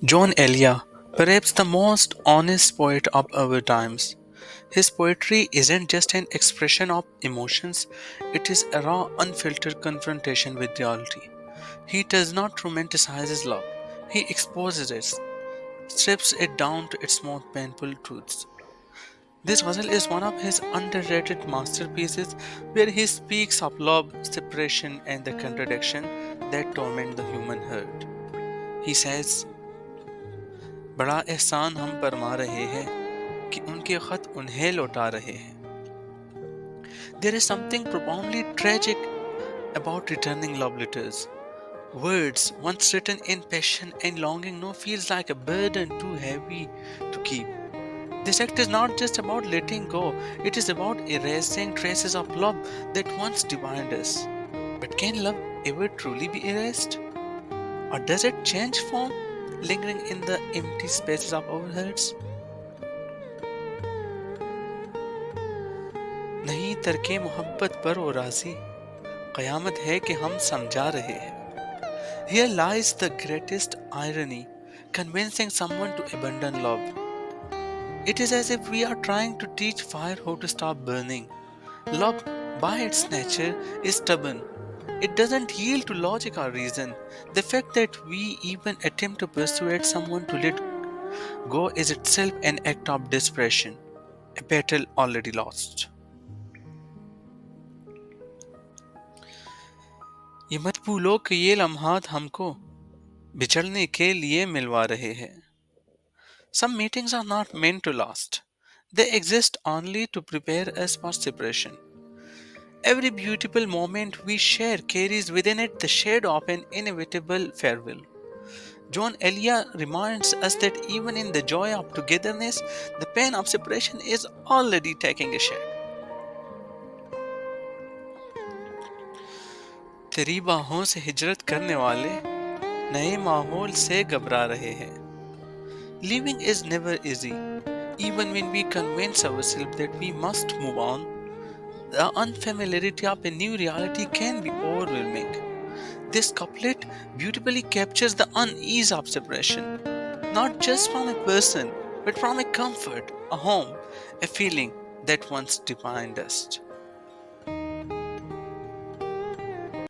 John Elia, perhaps the most honest poet of our times. His poetry isn't just an expression of emotions, it is a raw, unfiltered confrontation with reality. He does not romanticize his love, he exposes it, strips it down to its most painful truths. This ghazal is one of his underrated masterpieces where he speaks of love, separation, and the contradiction that torment the human heart. He says, बड़ा एहसान हम फरमा रहे हैं कि उनके खत उन्हें लौटा रहे हैं. There is something profoundly tragic about returning love letters. Words once written in passion and longing now feels like a burden too heavy to keep. This act is not just about letting go, it is about erasing traces of love that once defined us. But can love ever truly be erased? Or does it change form, lingering in the empty spaces of our hearts? नहीं तरके मोहब्बत पर ओ राजी कयामत है कि हम समझा रहे हैं. Here lies the greatest irony, convincing someone to abandon love. It is as if we are trying to teach fire how to stop burning. Love, by its nature, is stubborn. It doesn't yield to logic or reason. The fact that we even attempt to persuade someone to let go is itself an act of desperation, a battle already lost. ये मत भूलो कि ये लम्हात हमको बिछड़ने के लिए मिलवा रहे हैं. Some meetings are not meant to last. They exist only to prepare us for separation. Every beautiful moment we share carries within it the shadow of an inevitable farewell. John Elia reminds us that even in the joy of togetherness, the pain of separation is already taking a shape. तेरी बाहों से हिजरत करने वाले नए माहौल से घबरा रहे हैं. Living is never easy. Even when we convince ourselves that we must move on, the unfamiliarity of a new reality can be overwhelming. This couplet beautifully captures the unease of separation, not just from a person, but from a comfort, a home, a feeling that once defined us.